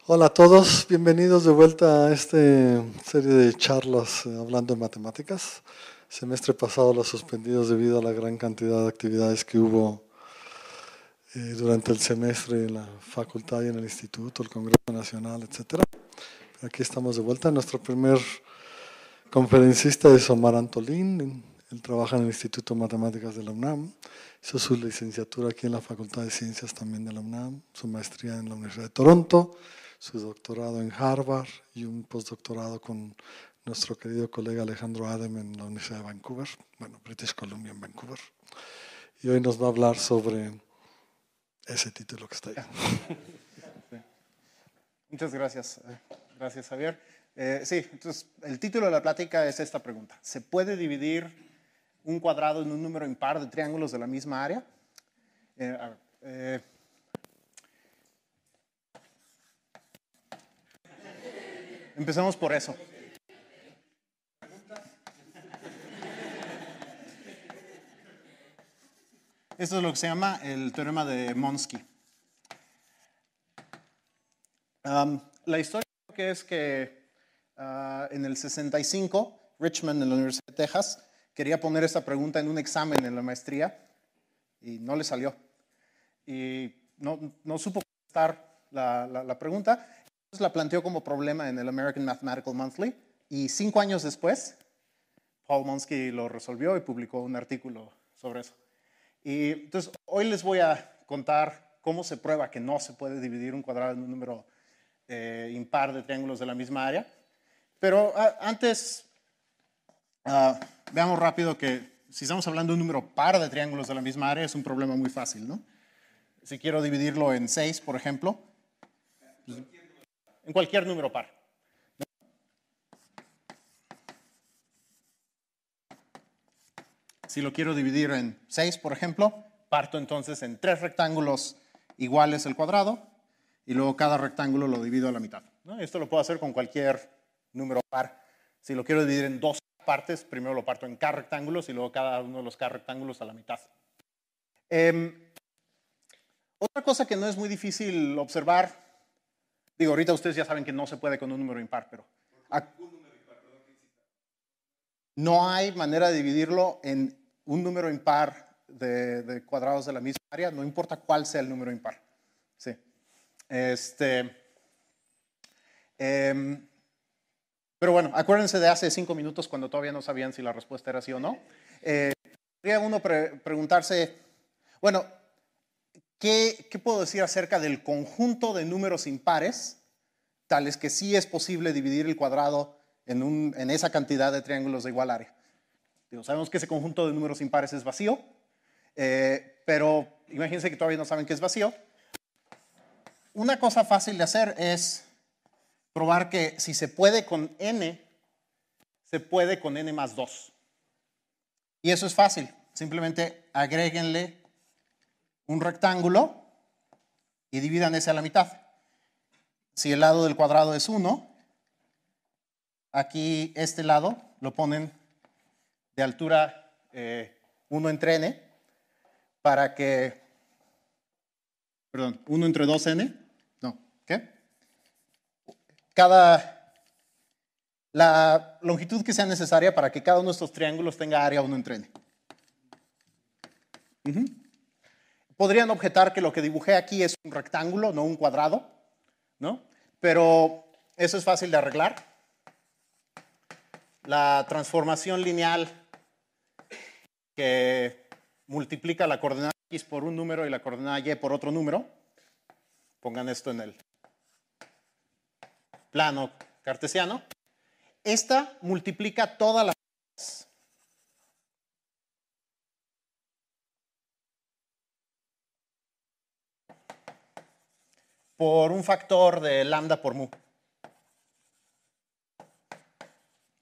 Hola a todos, bienvenidos de vuelta a esta serie de charlas hablando de matemáticas. Semestre pasado lo suspendimos debido a la gran cantidad de actividades que hubo durante el semestre en la facultad y en el instituto, el Congreso Nacional, etc. Aquí estamos de vuelta. Nuestro primer conferencista es Omar Antolín. Él trabaja en el Instituto de Matemáticas de la UNAM. Hizo su licenciatura aquí en la Facultad de Ciencias también de la UNAM, su maestría en la Universidad de Toronto, su doctorado en Harvard y un postdoctorado con nuestro querido colega Alejandro Adem en la Universidad de Vancouver, bueno, British Columbia en Vancouver. Y hoy nos va a hablar sobre ese título que está ahí. Muchas gracias. Gracias, Javier. Sí, entonces el título de la plática es esta pregunta. ¿Se puede dividir un cuadrado en un número impar de triángulos de la misma área? Empecemos por eso. Esto es lo que se llama el teorema de Monsky. La historia que es que en el 65, Richmond, en la Universidad de Texas, quería poner esta pregunta en un examen en la maestría y no le salió. Y no supo contestar la pregunta. Entonces la planteó como problema en el American Mathematical Monthly y 5 años después, Paul Monsky lo resolvió y publicó un artículo sobre eso. Y entonces hoy les voy a contar cómo se prueba que no se puede dividir un cuadrado en un número impar de triángulos de la misma área. Pero antes, veamos rápido que si estamos hablando de un número par de triángulos de la misma área, es un problema muy fácil, ¿no? Si quiero dividirlo en 6, por ejemplo, pues, en cualquier número par. Si lo quiero dividir en 6, por ejemplo, parto entonces en 3 rectángulos iguales al cuadrado y luego cada rectángulo lo divido a la mitad, ¿no? Esto lo puedo hacer con cualquier número par. Si lo quiero dividir en 2 partes, primero lo parto en k rectángulos y luego cada uno de los k rectángulos a la mitad. Otra cosa que no es muy difícil observar, digo, ahorita ustedes ya saben que no se puede con un número impar, pero no hay manera de dividirlo en un número impar de cuadrados de la misma área, no importa cuál sea el número impar. Sí. Pero bueno, acuérdense de hace 5 minutos cuando todavía no sabían si la respuesta era sí o no. Podría uno preguntarse, bueno, ¿qué puedo decir acerca del conjunto de números impares, tales que sí es posible dividir el cuadrado en esa cantidad de triángulos de igual área? Digo, sabemos que ese conjunto de números impares es vacío, pero imagínense que todavía no saben que es vacío. Una cosa fácil de hacer es probar que si se puede con n, se puede con n más 2. Y eso es fácil. Simplemente agréguenle un rectángulo y dividan ese a la mitad. Si el lado del cuadrado es 1, aquí este lado lo ponen de altura 1 entre n para que, perdón, 1 entre 2n, no, ¿qué? La longitud que sea necesaria para que cada uno de estos triángulos tenga área 1 entre n. Podrían objetar que lo que dibujé aquí es un rectángulo, no un cuadrado, ¿no? Pero eso es fácil de arreglar. La transformación lineal que multiplica la coordenada x por un número y la coordenada y por otro número, pongan esto en el plano cartesiano, esta multiplica todas las por un factor de lambda por mu,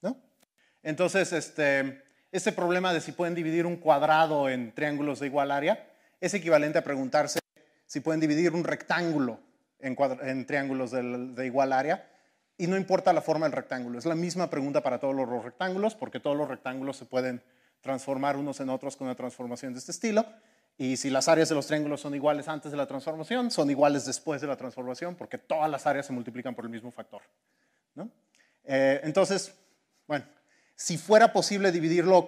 ¿no? Entonces, este problema de si pueden dividir un cuadrado en triángulos de igual área es equivalente a preguntarse si pueden dividir un rectángulo en triángulos de igual área, y no importa la forma del rectángulo. Es la misma pregunta para todos los rectángulos, porque todos los rectángulos se pueden transformar unos en otros con una transformación de este estilo. Y si las áreas de los triángulos son iguales antes de la transformación, son iguales después de la transformación, porque todas las áreas se multiplican por el mismo factor, ¿no? Entonces, bueno, si fuera posible dividirlo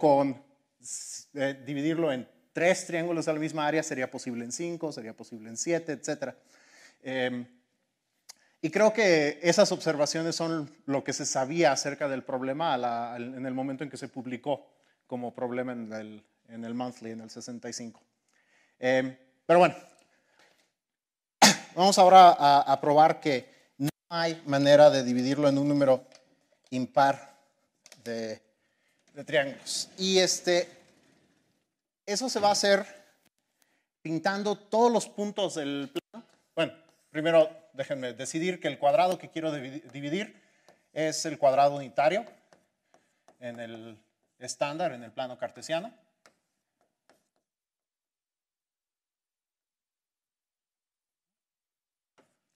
en 3 triángulos de la misma área, sería posible en 5, sería posible en 7, etc. Y creo que esas observaciones son lo que se sabía acerca del problema en el momento en que se publicó como problema en el Monthly, en el 65. Pero bueno, vamos ahora a probar que no hay manera de dividirlo en un número impar de triángulos. Y eso se va a hacer pintando todos los puntos del plano. Bueno, primero déjenme decidir que el cuadrado que quiero dividir es el cuadrado unitario en el estándar, en el plano cartesiano.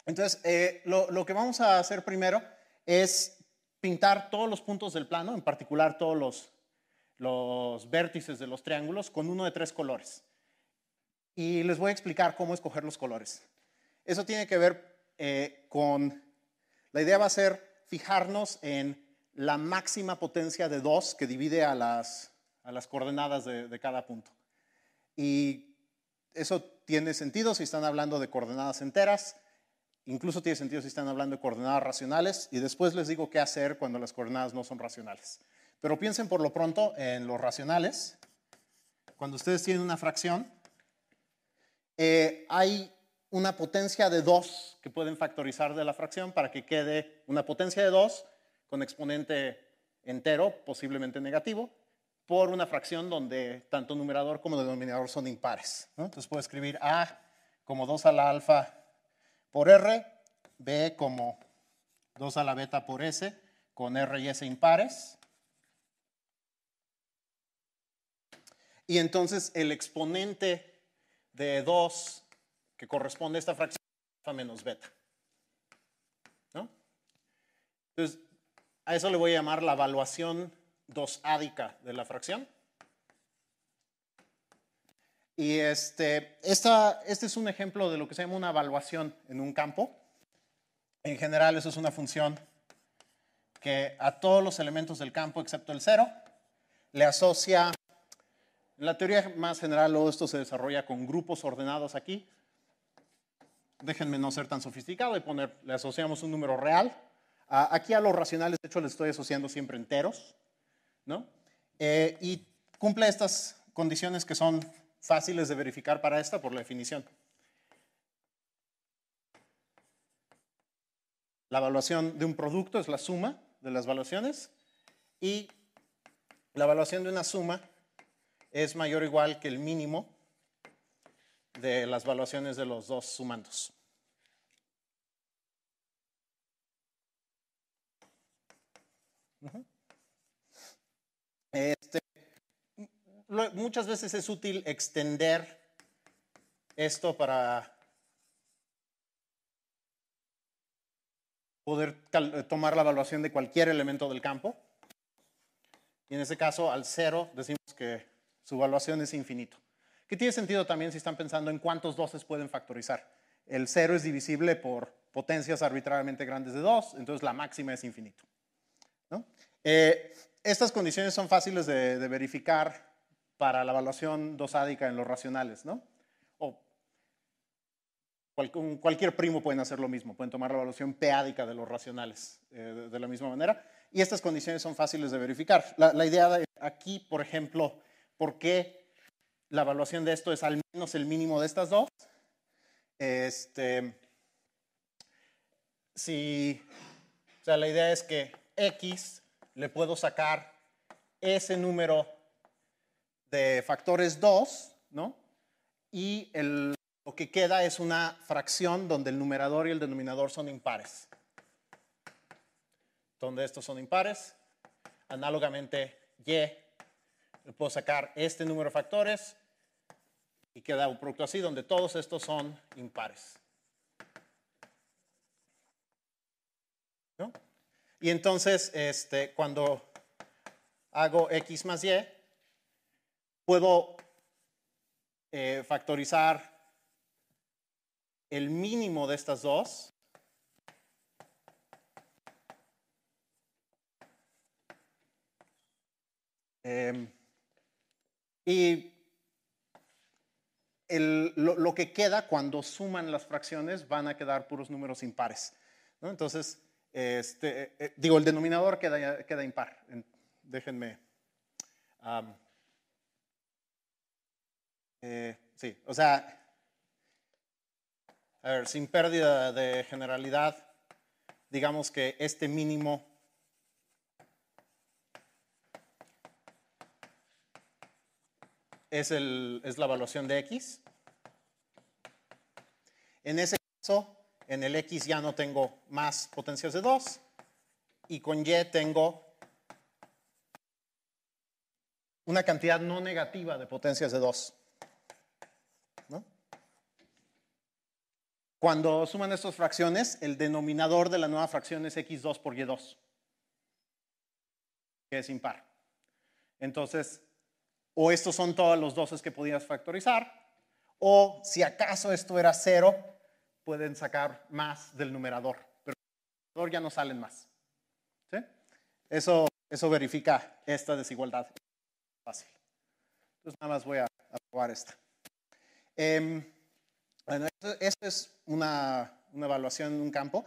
Entonces, lo que vamos a hacer primero es pintar todos los puntos del plano, en particular todos los vértices de los triángulos, con uno de 3 colores. Y les voy a explicar cómo escoger los colores. Eso tiene que ver con... La idea va a ser fijarnos en la máxima potencia de 2 que divide a las coordenadas de cada punto. Y eso tiene sentido si están hablando de coordenadas enteras. Incluso tiene sentido si están hablando de coordenadas racionales, y después les digo qué hacer cuando las coordenadas no son racionales. Pero piensen por lo pronto en los racionales. Cuando ustedes tienen una fracción, hay una potencia de 2 que pueden factorizar de la fracción para que quede una potencia de 2 con exponente entero, posiblemente negativo, por una fracción donde tanto numerador como denominador son impares, ¿no? Entonces puedo escribir A como 2 a la alfa por R, B como 2 a la beta por S, con R y S impares. Y entonces el exponente de 2 que corresponde a esta fracción es alfa menos beta, ¿no? Entonces, a eso le voy a llamar la evaluación 2ádica de la fracción. Y este es un ejemplo de lo que se llama una evaluación en un campo. En general, eso es una función que a todos los elementos del campo, excepto el 0, le asocia... En la teoría más general, todo esto se desarrolla con grupos ordenados aquí. Déjenme no ser tan sofisticado y le asociamos un número real. Aquí a los racionales, de hecho, les estoy asociando siempre enteros, ¿no? Y cumple estas condiciones que son fáciles de verificar para esta por la definición. La evaluación de un producto es la suma de las evaluaciones, y la evaluación de una suma es mayor o igual que el mínimo de las evaluaciones de los dos sumandos. Muchas veces es útil extender esto para poder tomar la evaluación de cualquier elemento del campo. Y en ese caso, al 0, decimos que su evaluación es infinito. Que tiene sentido también si están pensando en cuántos 2 pueden factorizar. El 0 es divisible por potencias arbitrariamente grandes de 2, entonces la máxima es infinito, ¿no? Estas condiciones son fáciles de verificar para la evaluación dosádica en los racionales, ¿no? O cualquier primo pueden hacer lo mismo, pueden tomar la evaluación p-ádica de los racionales de la misma manera, y estas condiciones son fáciles de verificar. La idea de aquí, por ejemplo, ¿por qué la evaluación de esto es al menos el mínimo de estas dos? O sea, la idea es que X le puedo sacar ese número de factores 2, ¿no? Y lo que queda es una fracción donde el numerador y el denominador son impares. Donde estos son impares, análogamente Y, le puedo sacar este número de factores y queda un producto así donde todos estos son impares, ¿no? Y entonces, cuando hago X más Y, puedo factorizar el mínimo de estas dos. Y lo que queda cuando suman las fracciones van a quedar puros números impares, ¿no? Entonces, digo, el denominador queda impar. Déjenme. Sí, o sea, a ver, sin pérdida de generalidad, digamos que este mínimo es la evaluación de X. En ese caso, en el X ya no tengo más potencias de 2 y con Y tengo una cantidad no negativa de potencias de 2. ¿No? Cuando suman estas fracciones, el denominador de la nueva fracción es X2 por Y2, que es impar. Entonces, o estos son todos los 12 que podías factorizar, o si acaso esto era 0, pueden sacar más del numerador, pero del numerador ya no salen más. ¿Sí? Eso verifica esta desigualdad. Fácil. Entonces nada más voy a probar esta. Bueno, esto es una evaluación en un campo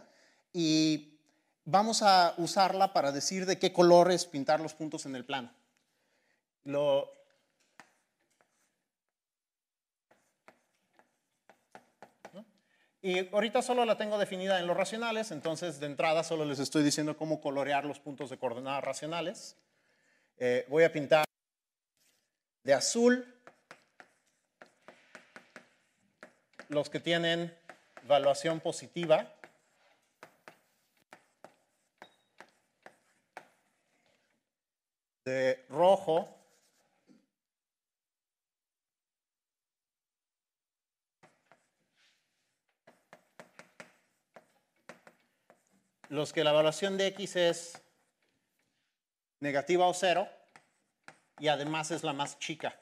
y vamos a usarla para decir de qué colores pintar los puntos en el plano. Y ahorita solo la tengo definida en los racionales, entonces de entrada solo les estoy diciendo cómo colorear los puntos de coordenadas racionales. Voy a pintar de azul los que tienen valuación positiva. De rojo los que la evaluación de X es negativa o 0 y además es la más chica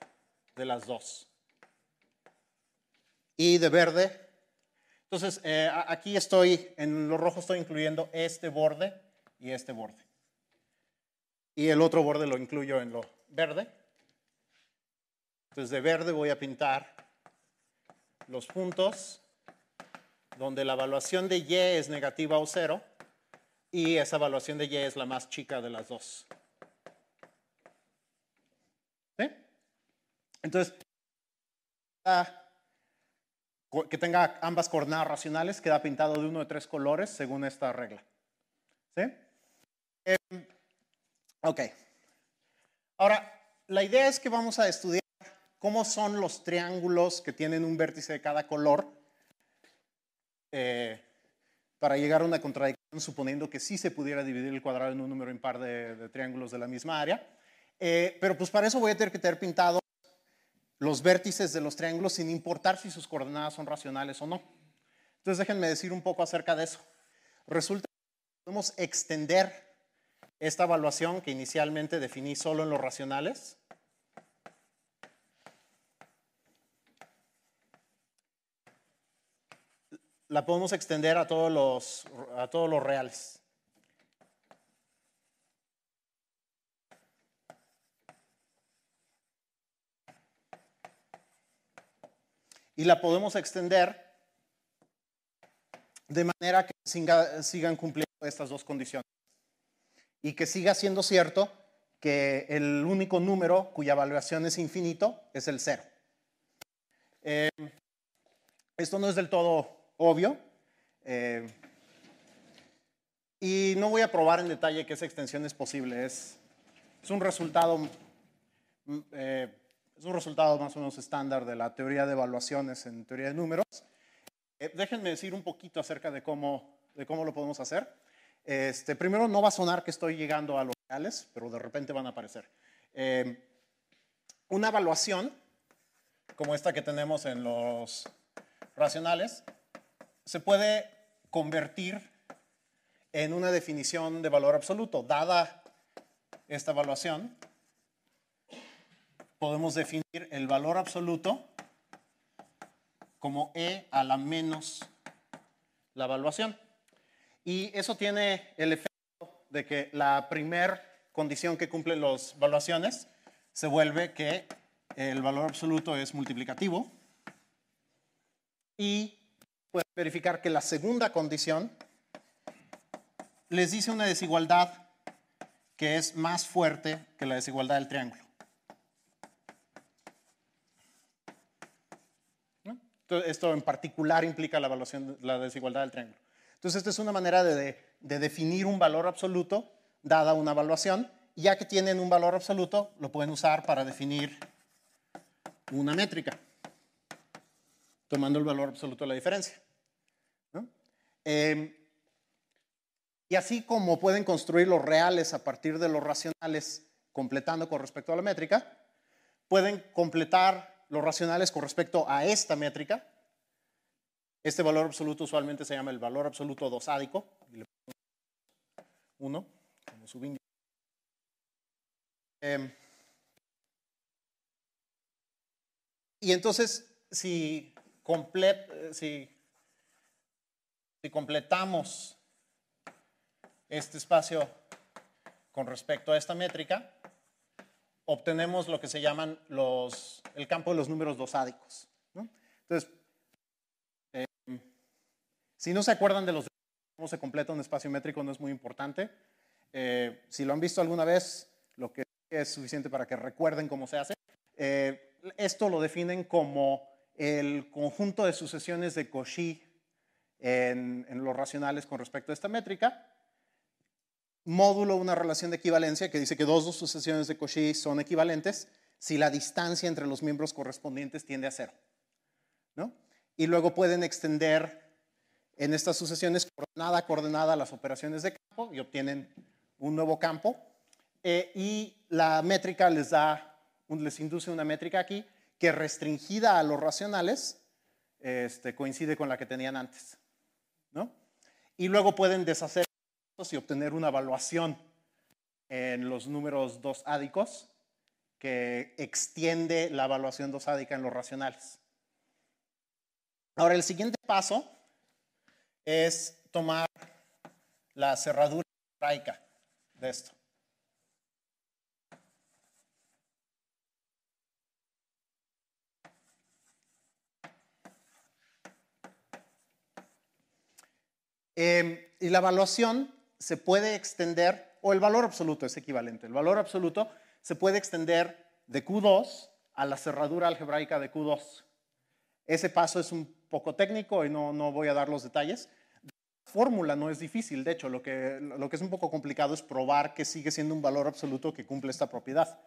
de las dos. Y de verde, entonces aquí en lo rojo estoy incluyendo este borde y este borde. Y el otro borde lo incluyo en lo verde. Entonces de verde voy a pintar los puntos donde la evaluación de Y es negativa o 0 y esa evaluación de Y es la más chica de las dos. ¿Sí? Entonces, que tenga ambas coordenadas racionales queda pintado de uno de 3 colores según esta regla. ¿Sí? Ok. Ahora, la idea es que vamos a estudiar cómo son los triángulos que tienen un vértice de cada color para llegar a una contradicción suponiendo que sí se pudiera dividir el cuadrado en un número impar de triángulos de la misma área. Pero pues para eso voy a tener que tener pintado los vértices de los triángulos sin importar si sus coordenadas son racionales o no. Entonces déjenme decir un poco acerca de eso. Resulta que podemos extender esta evaluación que inicialmente definí solo en los racionales. La podemos extender a todos los reales. Y la podemos extender de manera que sigan cumpliendo estas dos condiciones. Y que siga siendo cierto que el único número cuya evaluación es infinito es el 0. Esto no es del todo obvio. Y no voy a probar en detalle que esa extensión es posible. Es un resultado más o menos estándar de la teoría de evaluaciones en teoría de números. Déjenme decir un poquito acerca de cómo lo podemos hacer. Primero, no va a sonar que estoy llegando a los reales, pero de repente van a aparecer. Una evaluación, como esta que tenemos en los racionales, se puede convertir en una definición de valor absoluto. Dada esta evaluación, podemos definir el valor absoluto como E a la menos la evaluación. Y eso tiene el efecto de que la primera condición que cumplen las evaluaciones se vuelve que el valor absoluto es multiplicativo. Y pueden verificar que la segunda condición les dice una desigualdad que es más fuerte que la desigualdad del triángulo. ¿No? Entonces, esto en particular implica la evaluación, la desigualdad del triángulo. Entonces, esta es una manera de definir un valor absoluto dada una evaluación. Y ya que tienen un valor absoluto, lo pueden usar para definir una métrica, tomando el valor absoluto de la diferencia. ¿No? Y así como pueden construir los reales a partir de los racionales completando con respecto a la métrica, pueden completar los racionales con respecto a esta métrica. Este valor absoluto usualmente se llama el valor absoluto dosádico. Y le pongo 1 como subíndice. Y entonces, si completamos este espacio con respecto a esta métrica, obtenemos lo que se llaman el campo de los números dosádicos, ¿no? Entonces, si no se acuerdan de cómo se completa un espacio métrico, no es muy importante. Si lo han visto alguna vez, lo que es suficiente para que recuerden cómo se hace. Esto lo definen como el conjunto de sucesiones de Cauchy en los racionales con respecto a esta métrica, módulo una relación de equivalencia que dice que dos sucesiones de Cauchy son equivalentes si la distancia entre los miembros correspondientes tiende a 0, ¿no? Y luego pueden extender en estas sucesiones coordenada a coordenada las operaciones de campo y obtienen un nuevo campo. Y la métrica les induce una métrica aquí que restringida a los racionales coincide con la que tenían antes, ¿no? Y luego pueden deshacer y obtener una evaluación en los números dosádicos que extiende la evaluación dosádica en los racionales. Ahora, el siguiente paso es tomar la cerradura algebraica de esto. Y la evaluación se puede extender, o el valor absoluto es equivalente. El valor absoluto se puede extender de Q2 a la cerradura algebraica de Q2. Ese paso es un poco técnico y no voy a dar los detalles. La fórmula no es difícil, de hecho, lo que es un poco complicado es probar que sigue siendo un valor absoluto que cumple esta propiedad.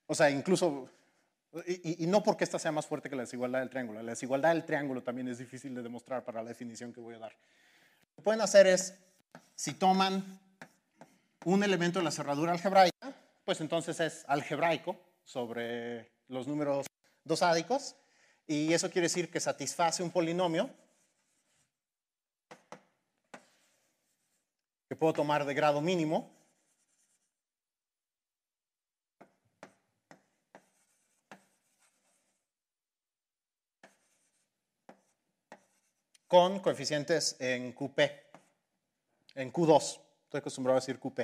O sea, incluso, y no porque esta sea más fuerte que la desigualdad del triángulo. La desigualdad del triángulo también es difícil de demostrar para la definición que voy a dar. Lo que pueden hacer es, si toman un elemento de la cerradura algebraica, pues entonces es algebraico sobre los números dosádicos, y eso quiere decir que satisface un polinomio que puedo tomar de grado mínimo con coeficientes en QP, en Q2. Estoy acostumbrado a decir QP.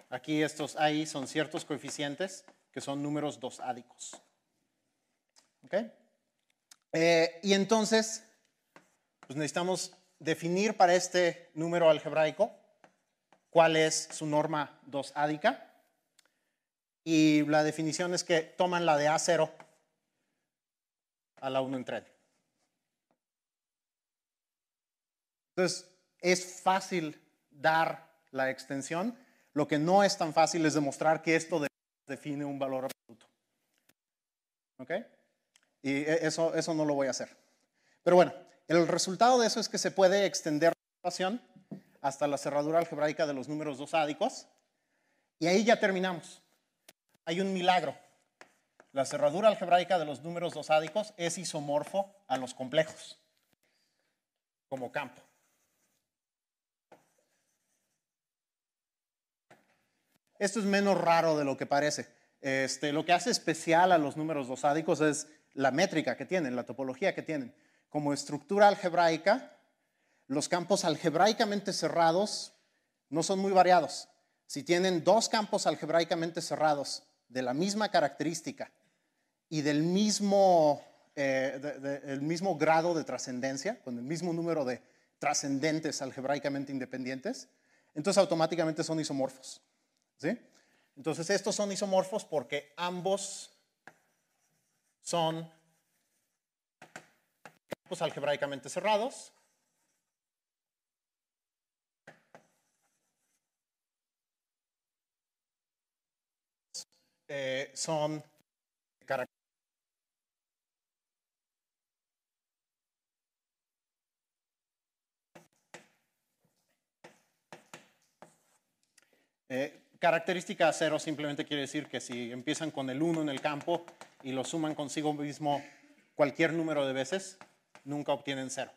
Aquí estos ahí son ciertos coeficientes que son números dosádicos. ¿Ok? Y entonces, pues necesitamos definir para este número algebraico cuál es su norma dosádica. Y la definición es que toman la de A0 a la 1 entre n. Entonces, es fácil dar la extensión. Lo que no es tan fácil es demostrar que esto define un valor absoluto. ¿Ok? Y eso no lo voy a hacer. Pero bueno, el resultado de eso es que se puede extender la ecuación hasta la cerradura algebraica de los números dosádicos. Y ahí ya terminamos. Hay un milagro. La cerradura algebraica de los números dosádicos es isomorfo a los complejos como campo. Esto es menos raro de lo que parece. Lo que hace especial a los números dosádicos es la métrica que tienen, la topología que tienen. Como estructura algebraica, los campos algebraicamente cerrados no son muy variados. Si tienen dos campos algebraicamente cerrados de la misma característica y del mismo, el mismo grado de trascendencia, con el mismo número de trascendentes algebraicamente independientes, entonces automáticamente son isomorfos. ¿Sí? Entonces estos son isomorfos porque ambos son campos algebraicamente cerrados. Son característica cero simplemente quiere decir que si empiezan con el 1 en el campo y lo suman consigo mismo cualquier número de veces, nunca obtienen 0.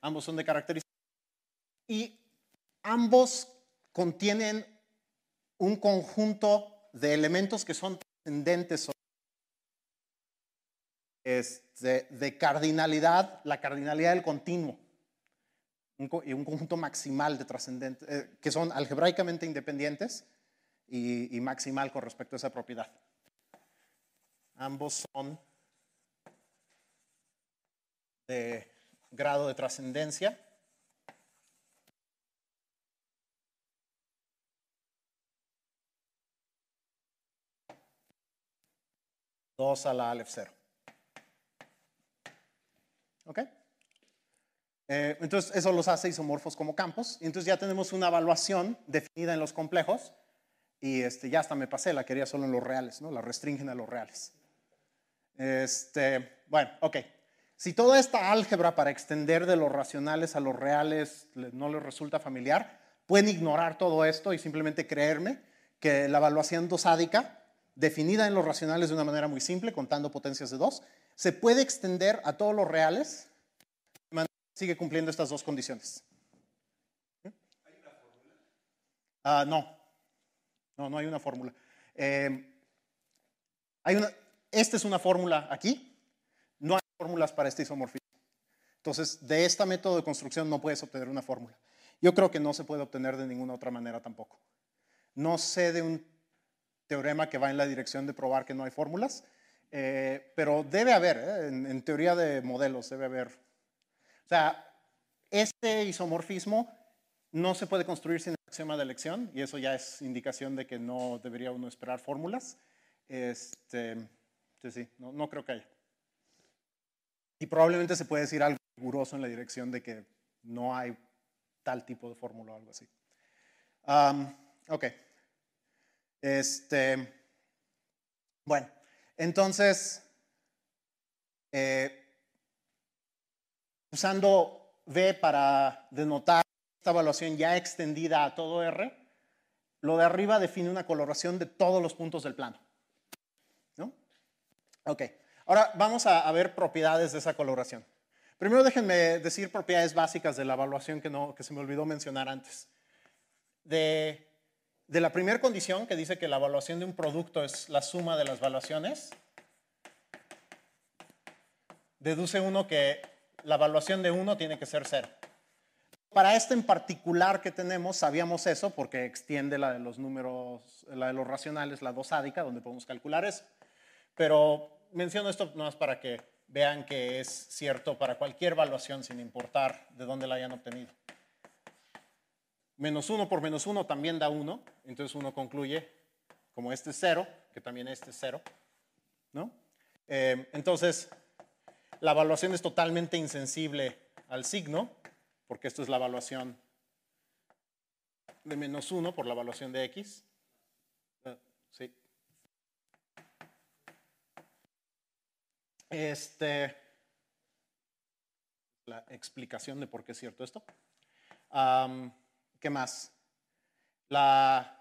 Ambos son de característica y ambos contienen un conjunto de elementos que son trascendentes de cardinalidad, la cardinalidad del continuo. Y un conjunto maximal de trascendentes, que son algebraicamente independientes y maximal con respecto a esa propiedad. Ambos son de grado de trascendencia. Dos a la Aleph 0. ¿Ok? Entonces, eso los hace isomorfos como campos. Y entonces ya tenemos una evaluación definida en los complejos. Y ya hasta me pasé, la quería solo en los reales, ¿no? La restringen a los reales. Bueno, ok. Si toda esta álgebra para extender de los racionales a los reales no les resulta familiar, pueden ignorar todo esto y simplemente creerme que la evaluación dosádica, definida en los racionales de una manera muy simple, contando potencias de 2, se puede extender a todos los reales. Sigue cumpliendo estas dos condiciones. ¿Hay una fórmula? No hay una fórmula. Esta es una fórmula aquí. No hay fórmulas para este isomorfismo. Entonces, de este método de construcción no puedes obtener una fórmula. Yo creo que no se puede obtener de ninguna otra manera tampoco. No sé de un teorema que va en la dirección de probar que no hay fórmulas, pero debe haber, en teoría de modelos debe haber. O sea, este isomorfismo no se puede construir sin el axioma de elección y eso ya es indicación de que no debería uno esperar fórmulas. Sí, no creo que haya. Y probablemente se puede decir algo riguroso en la dirección de que no hay tal tipo de fórmula o algo así. Ok. Bueno, entonces, usando V para denotar esta evaluación ya extendida a todo R, lo de arriba define una coloración de todos los puntos del plano. ¿No? Ok. Ahora vamos a ver propiedades de esa coloración. Primero déjenme decir propiedades básicas de la evaluación que se me olvidó mencionar antes. De la primera condición que dice que la evaluación de un producto es la suma de las evaluaciones, deduce uno que la evaluación de uno tiene que ser 0. Para este en particular que tenemos, sabíamos eso porque extiende la de los números, la de los racionales, la dosádica, donde podemos calcular eso. Pero menciono esto más para que vean que es cierto para cualquier evaluación sin importar de dónde la hayan obtenido. Menos 1 por menos 1 también da 1, entonces uno concluye como este es 0, que también este es 0, ¿no? Entonces, la evaluación es totalmente insensible al signo, porque esto es la evaluación de menos 1 por la evaluación de x. Sí. La explicación de por qué es cierto esto. ¿Qué más? La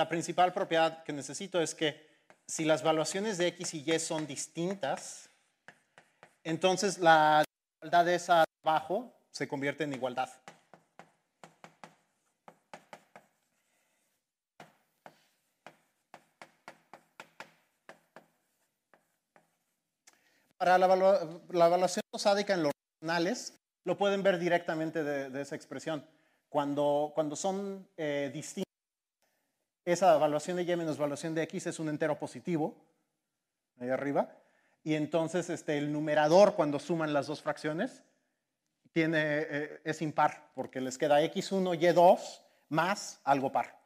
principal propiedad que necesito es que si las evaluaciones de x y y son distintas, entonces la igualdad de esa abajo se convierte en igualdad. para la evaluación prosádica en los racionales, lo pueden ver directamente de esa expresión. Cuando son distintas, esa evaluación de y menos evaluación de x es un entero positivo, ahí arriba, y entonces el numerador, cuando suman las dos fracciones, es impar, porque les queda x1, y2 más algo par.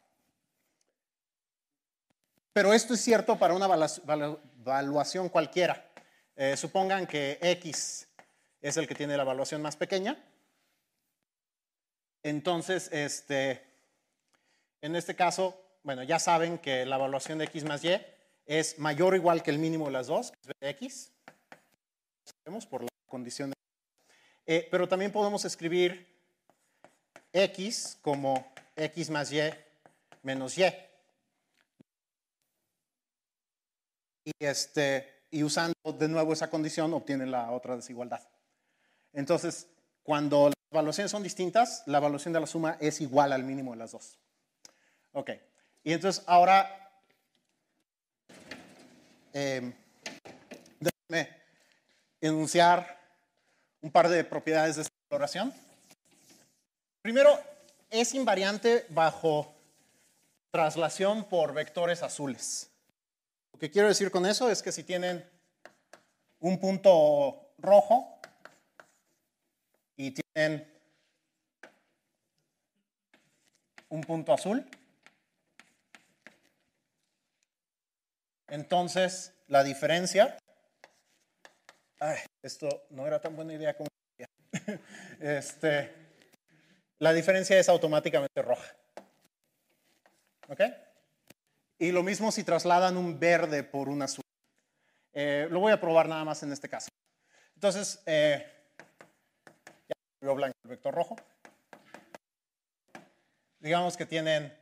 Pero esto es cierto para una evaluación cualquiera. Supongan que x es el que tiene la evaluación más pequeña. Entonces, en este caso, bueno, ya saben que la evaluación de x más y es mayor o igual que el mínimo de las dos, que es b de x. Sabemos por la condición de... pero también podemos escribir x como x más y menos y. Y usando de nuevo esa condición obtienen la otra desigualdad. Entonces, cuando las evaluaciones son distintas, la evaluación de la suma es igual al mínimo de las dos. Ok. Y entonces ahora, déjenme enunciar un par de propiedades de esta exploración. Primero, es invariante bajo traslación por vectores azules. Lo que quiero decir con eso es que si tienen un punto rojo y tienen un punto azul, entonces la diferencia, esto no era tan buena idea como la diferencia es automáticamente roja. ¿Ok? Y lo mismo si trasladan un verde por un azul. Lo voy a probar nada más en este caso. Entonces, ya veo blanco el vector rojo. Digamos que tienen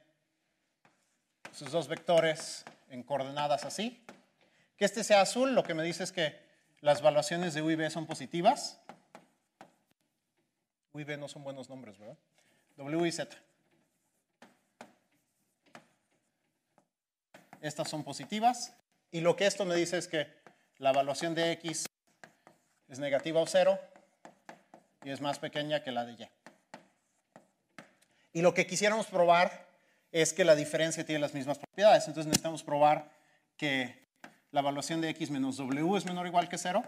sus dos vectores en coordenadas así. Que este sea azul, lo que me dice es que las evaluaciones de U y B son positivas. U y B no son buenos nombres, ¿verdad? W y Z. Estas son positivas. Y lo que esto me dice es que la evaluación de X es negativa o 0 y es más pequeña que la de Y. Y lo que quisiéramos probar es que la diferencia tiene las mismas propiedades. Entonces necesitamos probar que la evaluación de X menos W es menor o igual que 0.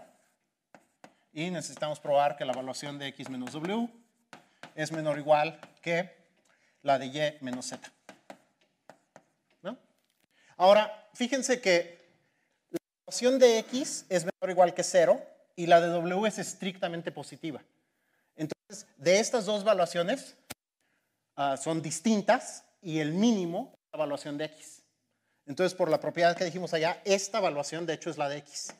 Y necesitamos probar que la evaluación de X menos W es menor o igual que la de Y menos Z. ¿No? Ahora, fíjense que la evaluación de X es menor o igual que 0 y la de W es estrictamente positiva. Entonces, de estas dos evaluaciones son distintas y el mínimo es la evaluación de X. Entonces, por la propiedad que dijimos allá, esta evaluación de hecho es la de X.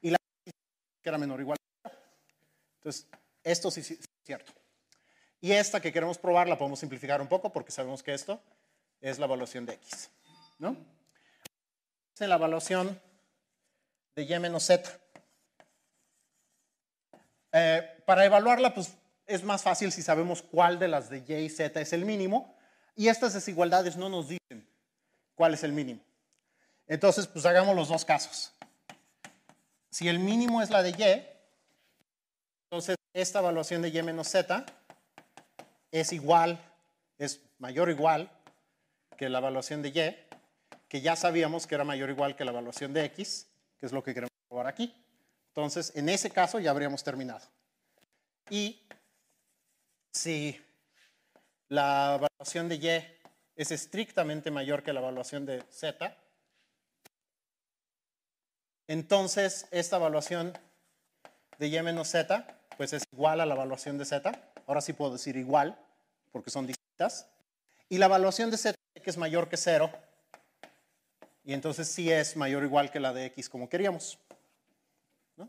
Y la de X que era menor o igual que 0. Entonces, esto sí es cierto. Y esta que queremos probar la podemos simplificar un poco porque sabemos que esto es la evaluación de X. ¿No? Es la evaluación de Y menos Z. Para evaluarla, pues es más fácil si sabemos cuál de las de Y y Z es el mínimo. Y estas desigualdades no nos dicen cuál es el mínimo. Entonces, pues hagamos los dos casos. Si el mínimo es la de Y, entonces esta evaluación de Y menos Z es mayor o igual que la evaluación de Y, que ya sabíamos que era mayor o igual que la evaluación de X, que es lo que queremos probar aquí. Entonces, en ese caso ya habríamos terminado. Y si la evaluación de Y es estrictamente mayor que la evaluación de Z, entonces esta evaluación de Y menos Z pues es igual a la evaluación de Z. Ahora sí puedo decir igual, porque son distintas. Y la evaluación de Z que es mayor que 0, y entonces sí es mayor o igual que la de X como queríamos. ¿No?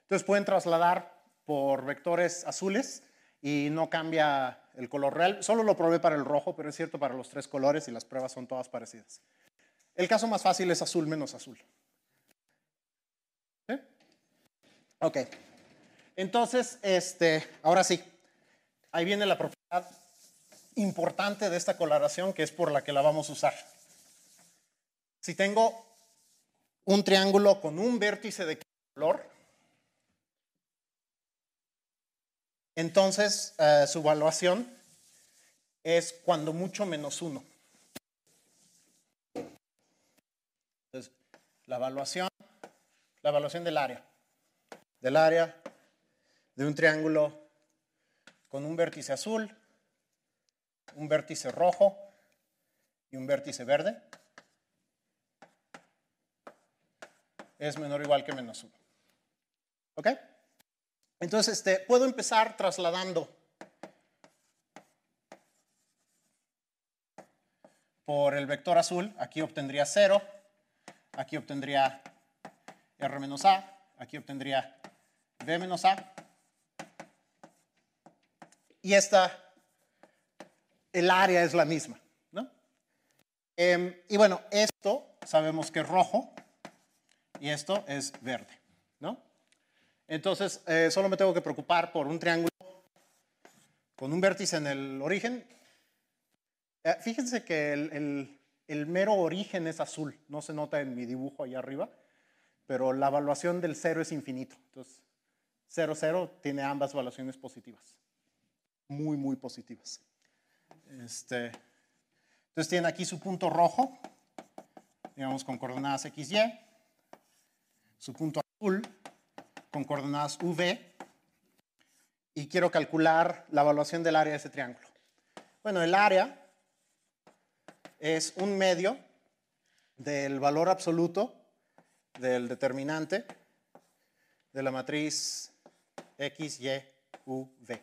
Entonces pueden trasladar por vectores azules y no cambia el color real. Solo lo probé para el rojo, pero es cierto para los tres colores y las pruebas son todas parecidas. El caso más fácil es azul menos azul. ¿Sí? Ok. Entonces, ahora sí, ahí viene la propiedad importante de esta coloración que es por la que la vamos a usar. Si tengo un triángulo con un vértice de color, entonces su evaluación es cuando mucho menos 1. Entonces, la evaluación del área de un triángulo con un vértice azul, un vértice rojo y un vértice verde es menor o igual que menos 1. ¿Ok? Entonces, puedo empezar trasladando por el vector azul. Aquí obtendría 0, aquí obtendría R menos A, aquí obtendría B menos A. Y el área es la misma, ¿no? Y bueno, esto sabemos que es rojo y esto es verde, ¿no? Entonces, solo me tengo que preocupar por un triángulo con un vértice en el origen. Fíjense que el mero origen es azul, no se nota en mi dibujo ahí arriba, pero la evaluación del 0 es infinito. Entonces, 0, 0 tiene ambas evaluaciones positivas, muy, muy positivas. Entonces tiene aquí su punto rojo, digamos con coordenadas x, y, su punto azul con coordenadas v, y quiero calcular la evaluación del área de ese triángulo. Bueno, el área es un medio del valor absoluto del determinante de la matriz x, y, u, v.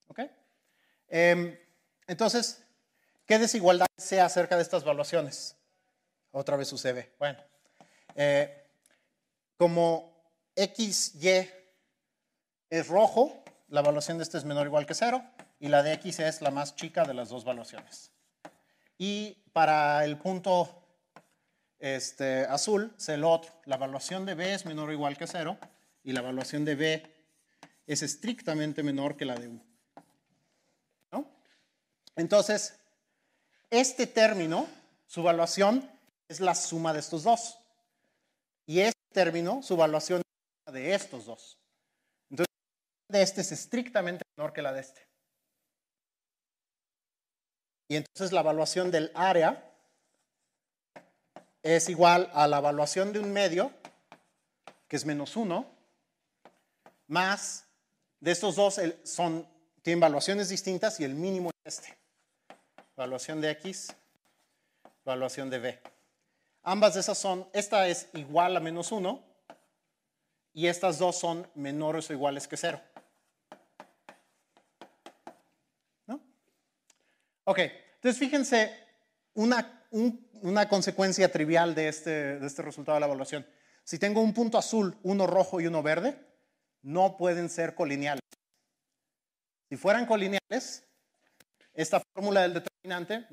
¿Ok? Entonces, ¿qué desigualdad sé acerca de estas evaluaciones? Otra vez sucede. Bueno, como x, y es rojo, la evaluación de este es menor o igual que 0, y la de x es la más chica de las dos evaluaciones. Y para el punto azul, sé lo otro. La evaluación de b es menor o igual que 0, y la evaluación de b es estrictamente menor que la de u. ¿No? Entonces, este término, su evaluación es la suma de estos dos. Y este término, su evaluación es la de estos dos. Entonces, la de este es estrictamente menor que la de este. Y entonces la evaluación del área es igual a la evaluación de un medio, que es menos 1, más de estos dos tienen evaluaciones distintas y el mínimo es este. Evaluación de x, evaluación de b. Ambas de esas esta es igual a menos 1 y estas dos son menores o iguales que 0. ¿No? Ok, entonces fíjense una consecuencia trivial de este resultado de la evaluación. Si tengo un punto azul, uno rojo y uno verde, no pueden ser colineales. Si fueran colineales, esta fórmula del determinante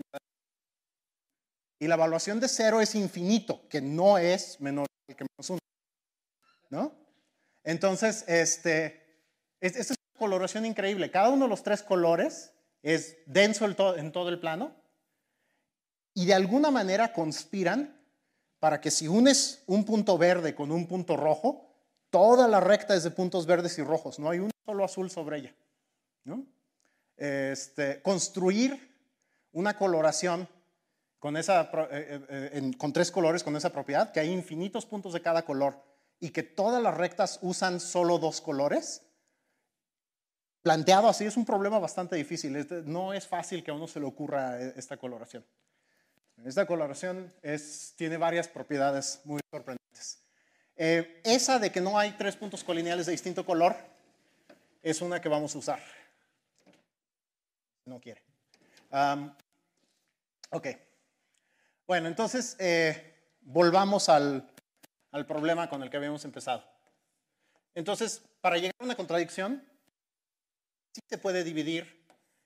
y la evaluación de 0 es infinito, que no es menor que menos 1. ¿No? Entonces, esta es una coloración increíble. Cada uno de los tres colores es denso en todo el plano y de alguna manera conspiran para que si unes un punto verde con un punto rojo, toda la recta es de puntos verdes y rojos. No hay un solo azul sobre ella. ¿No? Construir una coloración con tres colores con esa propiedad, que hay infinitos puntos de cada color y que todas las rectas usan solo dos colores, planteado así es un problema bastante difícil. No es fácil que a uno se le ocurra esta coloración. Esta coloración tiene varias propiedades muy sorprendentes. Esa de que no hay tres puntos colineales de distinto color es una que vamos a usar. No quiere. Ok. Bueno, entonces volvamos al problema con el que habíamos empezado. Entonces, para llegar a una contradicción, sí se puede dividir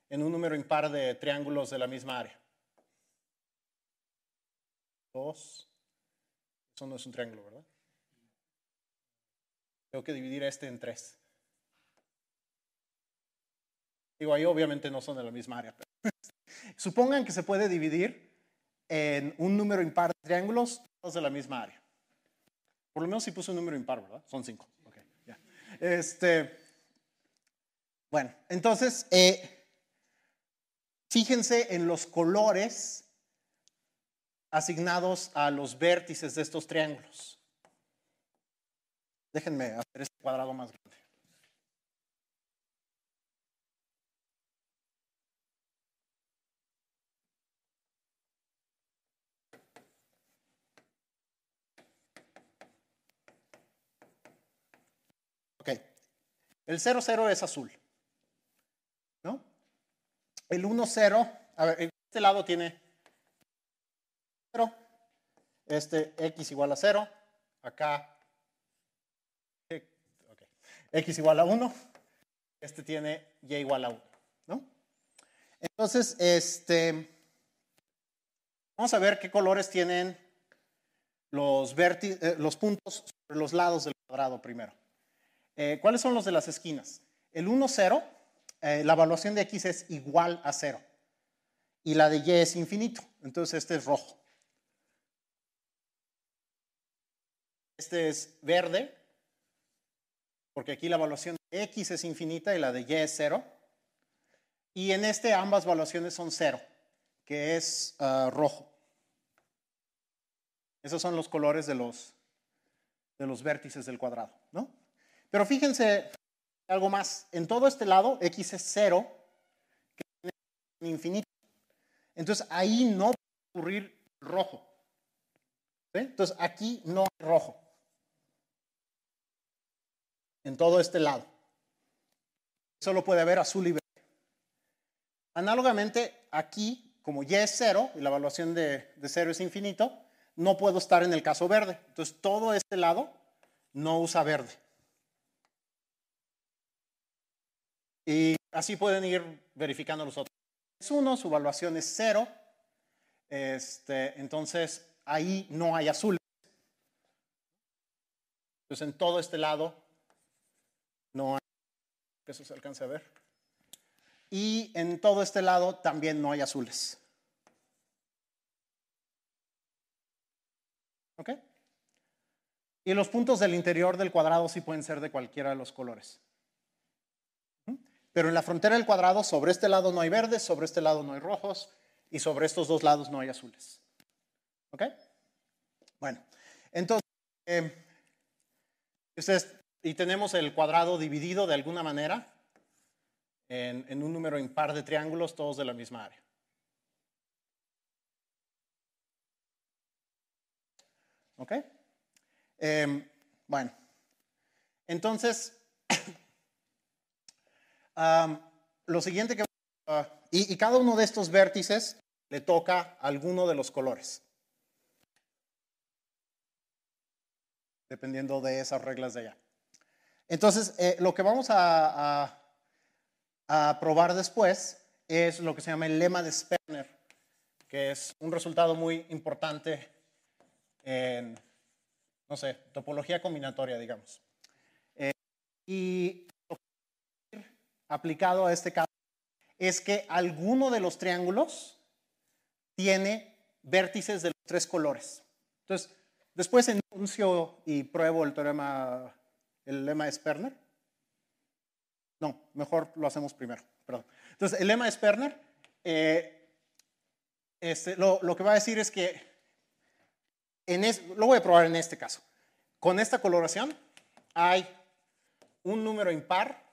en un número impar de triángulos de la misma área. 2. Eso no es un triángulo, ¿verdad? Tengo que dividir este en 3. Digo, ahí obviamente no son de la misma área. Pero supongan que se puede dividir en un número impar de triángulos, todos de la misma área. Por lo menos si puse un número impar, ¿verdad? Son 5. Okay, ya. Bueno, entonces, fíjense en los colores asignados a los vértices de estos triángulos. Déjenme hacer este cuadrado más grande. Ok, el 0, 0 es azul, ¿no? El 1, 0, a ver, este lado tiene 0, x igual a 0, acá okay, x igual a 1, tiene y igual a 1, ¿no? Entonces, vamos a ver qué colores tienen los puntos sobre los lados del cuadrado primero. ¿Cuáles son los de las esquinas? El 1, 0, la evaluación de x es igual a 0. Y la de y es infinito. Entonces este es rojo. Este es verde, porque aquí la evaluación de x es infinita y la de y es 0. Y en ambas evaluaciones son 0, que es rojo. Esos son los colores de los vértices del cuadrado, ¿no? Pero fíjense algo más. En todo este lado, x es 0, que es infinito. Entonces ahí no va a ocurrir rojo. ¿Sí? Entonces aquí no hay rojo. En todo este lado. Solo puede haber azul y verde. Análogamente, aquí, como y es 0, y la evaluación de 0 es infinito, no puedo estar en el caso verde. Entonces todo este lado no usa verde. Y así pueden ir verificando los otros. Es 1, su evaluación es 0. Entonces ahí no hay azul. Entonces en todo este lado no hay, que eso se alcance a ver. Y en todo este lado también no hay azules. ¿Ok? Y los puntos del interior del cuadrado sí pueden ser de cualquiera de los colores. Pero en la frontera del cuadrado, sobre este lado no hay verdes, sobre este lado no hay rojos y sobre estos dos lados no hay azules. ¿Ok? Bueno, entonces, y tenemos el cuadrado dividido de alguna manera en un número impar de triángulos, todos de la misma área. ¿Ok? Bueno, entonces, lo siguiente que... y cada uno de estos vértices le toca alguno de los colores. Dependiendo de esas reglas de allá. Entonces, lo que vamos a probar después es lo que se llama el lema de Sperner, que es un resultado muy importante en, no sé, topología combinatoria, digamos. Y lo que aplicado a este caso es que alguno de los triángulos tiene vértices de los tres colores. Entonces, después enuncio y pruebo el lema de Sperner. No, mejor lo hacemos primero, perdón. Entonces, el lema de Sperner, lo que va a decir es que, lo voy a probar en este caso. Con esta coloración hay un número impar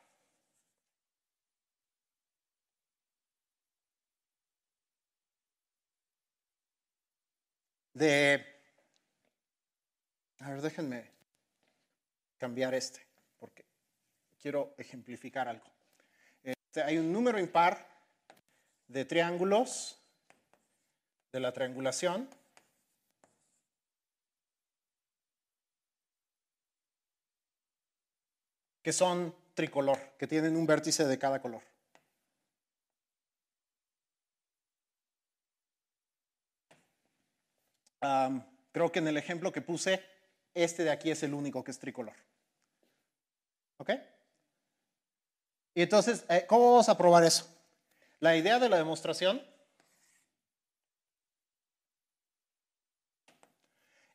a ver, déjenme cambiar porque quiero ejemplificar algo. Hay un número impar de triángulos de la triangulación que son tricolor, que tienen un vértice de cada color. Creo que en el ejemplo que puse, de aquí es el único que es tricolor. ¿Ok? Y entonces, ¿cómo vamos a probar eso? La idea de la demostración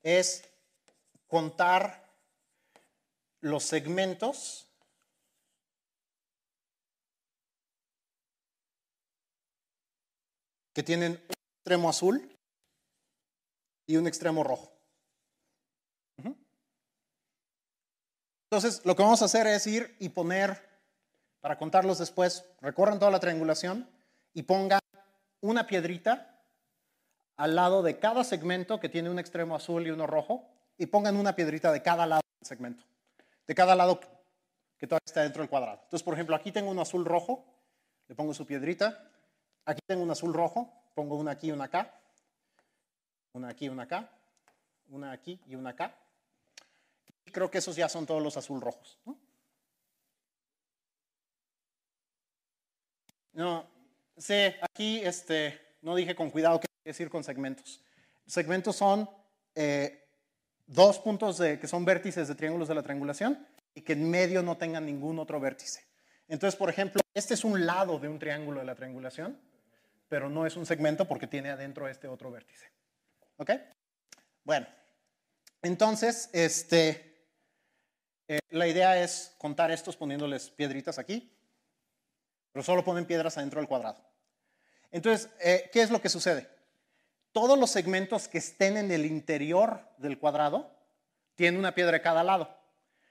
es contar los segmentos que tienen un extremo azul y un extremo rojo. Entonces, lo que vamos a hacer es ir y poner, para contarlos después, recorran toda la triangulación y pongan una piedrita al lado de cada segmento que tiene un extremo azul y uno rojo, y pongan una piedrita de cada lado del segmento, de cada lado que todavía está dentro del cuadrado. Entonces, por ejemplo, aquí tengo un azul rojo, le pongo su piedrita. Aquí tengo un azul rojo, pongo una aquí y una acá. Una aquí y una acá. Una aquí y una acá. Y creo que esos ya son todos los azul rojos, ¿no? No, sí, aquí no dije con cuidado qué decir con segmentos. Segmentos son dos puntos que son vértices de triángulos de la triangulación y que en medio no tengan ningún otro vértice. Entonces, por ejemplo, este es un lado de un triángulo de la triangulación, pero no es un segmento porque tiene adentro este otro vértice. ¿Ok? Bueno, entonces, la idea es contar estos poniéndoles piedritas aquí, pero solo ponen piedras adentro del cuadrado. Entonces, ¿qué es lo que sucede? Todos los segmentos que estén en el interior del cuadrado tienen una piedra de cada lado.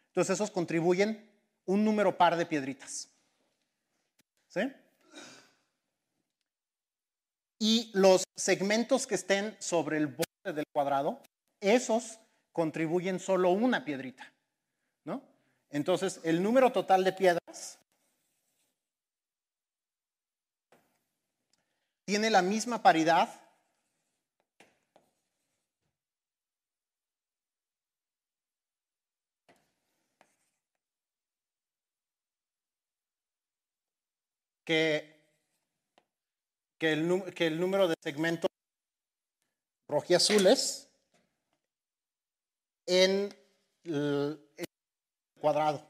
Entonces, esos contribuyen un número par de piedritas. ¿Sí? Y los segmentos que estén sobre el borde del cuadrado, esos contribuyen solo una piedrita, ¿no? Entonces, el número total de piedras tiene la misma paridad que el número de segmentos rojiazules en el cuadrado.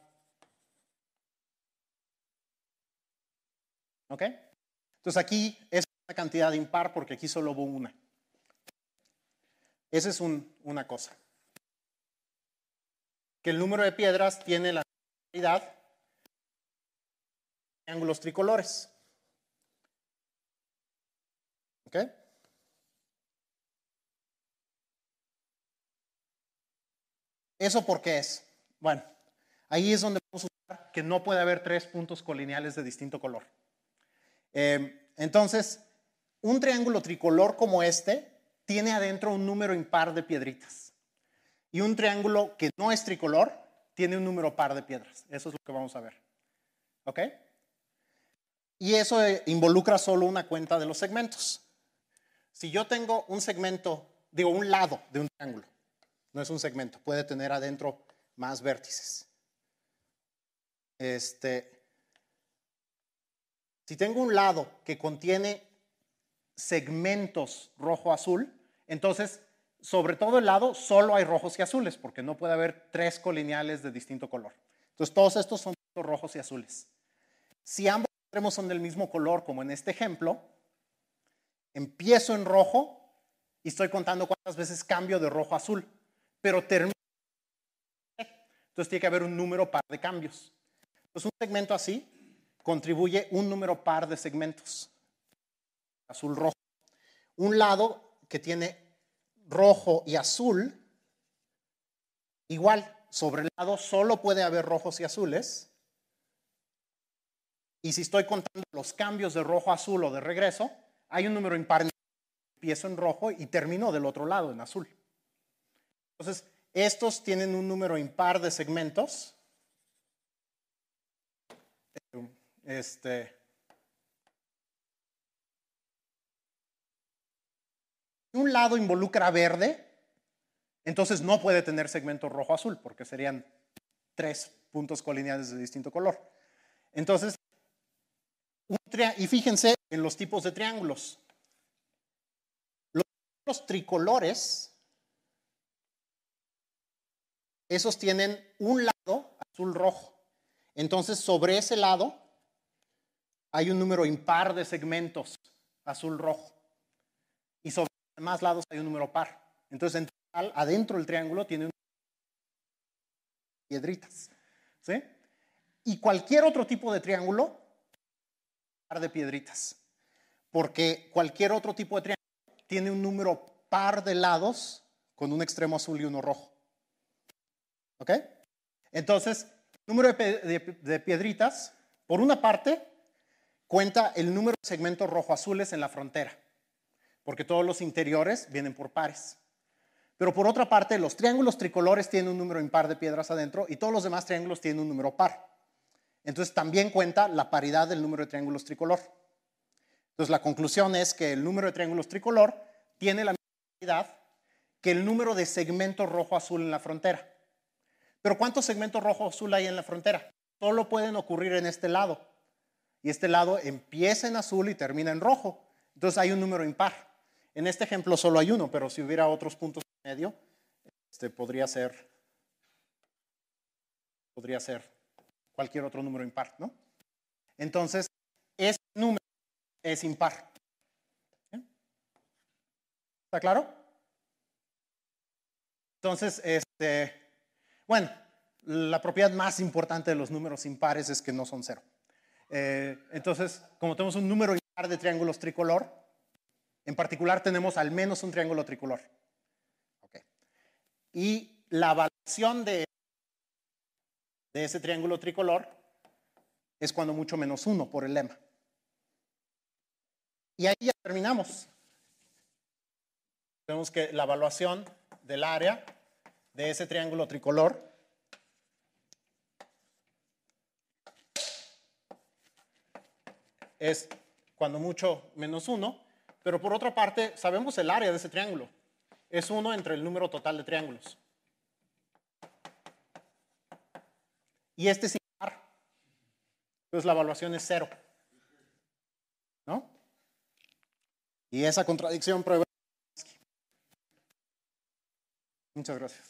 ¿Ok? Entonces aquí es una cantidad impar porque aquí solo hubo una. Esa es una cosa. Que el número de piedras tiene la paridad de triángulos tricolores. ¿Ok? ¿Eso por qué es? Bueno, ahí es donde vamos a usar que no puede haber tres puntos colineales de distinto color. Entonces, un triángulo tricolor como este tiene adentro un número impar de piedritas. Y un triángulo que no es tricolor tiene un número par de piedras. Eso es lo que vamos a ver. ¿Ok? Y eso involucra solo una cuenta de los segmentos. Si yo tengo un segmento, digo un lado de un triángulo, no es un segmento, puede tener adentro más vértices. Si tengo un lado que contiene segmentos rojo-azul, entonces sobre todo el lado solo hay rojos y azules, porque no puede haber tres colineales de distinto color. Entonces todos estos son rojos y azules. Si ambos extremos son del mismo color, como en este ejemplo, empiezo en rojo y estoy contando cuántas veces cambio de rojo a azul, pero termino. Entonces tiene que haber un número par de cambios. Entonces un segmento así contribuye un número par de segmentos. Azul-rojo. Un lado que tiene rojo y azul, igual, sobre el lado solo puede haber rojos y azules. Y si estoy contando los cambios de rojo a azul o de regreso, hay un número impar. Empiezo en rojo y termino del otro lado, en azul. Entonces, estos tienen un número impar de segmentos. Un lado involucra verde, entonces no puede tener segmento rojo-azul, porque serían tres puntos colineales de distinto color. Entonces, y fíjense en los tipos de triángulos. Los tricolores, esos tienen un lado azul-rojo. Entonces, sobre ese lado hay un número impar de segmentos, azul-rojo. Y sobre los demás lados hay un número par. Entonces, en total, adentro del triángulo tiene un piedritas. ¿Sí? Y cualquier otro tipo de triángulo, par de piedritas. Porque cualquier otro tipo de triángulo tiene un número par de lados con un extremo azul y uno rojo. ¿Ok? Entonces, el número de piedritas, por una parte, cuenta el número de segmentos rojo-azules en la frontera, porque todos los interiores vienen por pares. Pero por otra parte, los triángulos tricolores tienen un número impar de piedras adentro y todos los demás triángulos tienen un número par. Entonces, también cuenta la paridad del número de triángulos tricolor. Entonces, la conclusión es que el número de triángulos tricolor tiene la misma paridad que el número de segmentos rojo-azul en la frontera. Pero ¿cuántos segmentos rojo-azul hay en la frontera? Solo pueden ocurrir en este lado. Y este lado empieza en azul y termina en rojo. Entonces hay un número impar. En este ejemplo solo hay uno, pero si hubiera otros puntos en medio, podría ser cualquier otro número impar, ¿no? Entonces, ese número es impar. ¿Sí? ¿Está claro? Entonces, bueno, la propiedad más importante de los números impares es que no son cero. Entonces, como tenemos un número impar de triángulos tricolor, en particular tenemos al menos un triángulo tricolor. Okay. Y la evaluación de ese triángulo tricolor es cuando mucho menos 1 por el lema. Y ahí ya terminamos. Tenemos que la evaluación del área de ese triángulo tricolor es cuando mucho menos 1, pero por otra parte sabemos el área de ese triángulo. Es 1 entre el número total de triángulos. Y este es impar. Entonces la evaluación es 0. ¿No? Y esa contradicción prueba. Muchas gracias.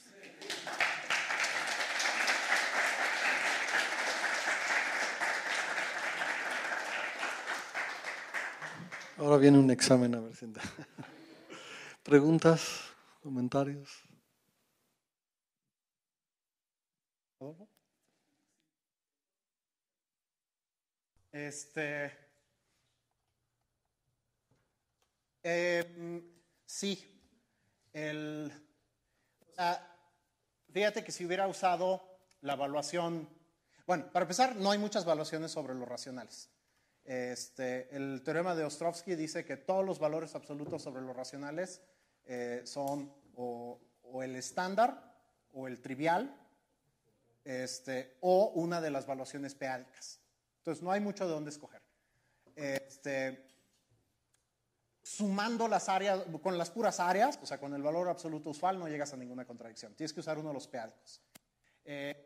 Ahora viene un examen, a ver si ¿Preguntas? ¿Comentarios? Sí. Fíjate que si hubiera usado la evaluación, bueno, para empezar, no hay muchas evaluaciones sobre los racionales. El teorema de Ostrovsky dice que todos los valores absolutos sobre los racionales son o el estándar o el trivial o una de las evaluaciones p-ádicas. Entonces no hay mucho de dónde escoger. Sumando las áreas, con las puras áreas, o sea, con el valor absoluto usual no llegas a ninguna contradicción. Tienes que usar uno de los p-ádicos.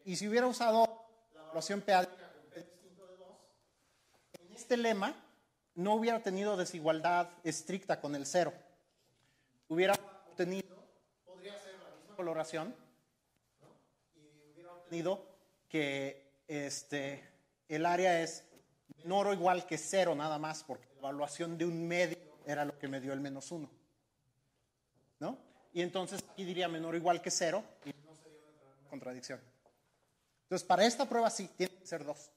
Y si hubiera usado la evaluación p-ádica con p distinto de 2, en este lema no hubiera tenido desigualdad estricta con el 0. Hubiera obtenido, podría ser la misma coloración, ¿no? Y hubiera obtenido que el área es menor o igual que 0 nada más, porque la evaluación de un medio era lo que me dio el menos 1. ¿No? Y entonces aquí diría menor o igual que 0 y no sería una contradicción. Entonces, para esta prueba sí, tiene que ser 2.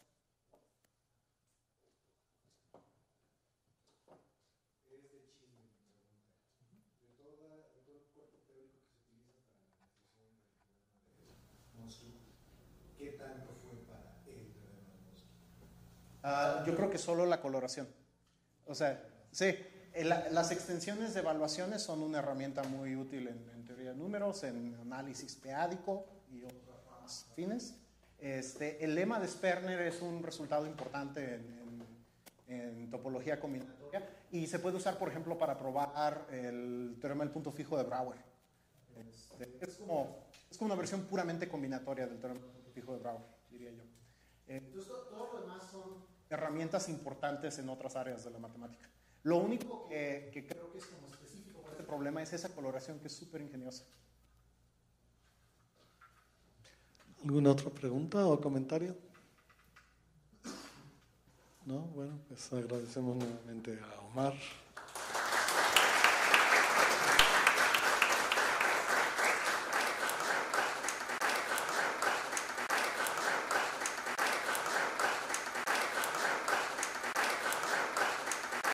¿Qué tanto fue para el teorema de Mosky? Yo creo que solo la coloración. O sea, sí, las extensiones de evaluaciones son una herramienta muy útil en teoría de números, en análisis p-ádico y otras fines. El lema de Sperner es un resultado importante en topología combinatoria y se puede usar, por ejemplo, para probar el teorema del punto fijo de Brouwer. Es como una versión puramente combinatoria del teorema del punto fijo de Brouwer, diría yo. Entonces, todo lo demás son herramientas importantes en otras áreas de la matemática. Lo único que creo que es como específico para este problema es esa coloración que es súper ingeniosa. ¿Alguna otra pregunta o comentario? ¿no? Bueno, pues agradecemos nuevamente a Omar.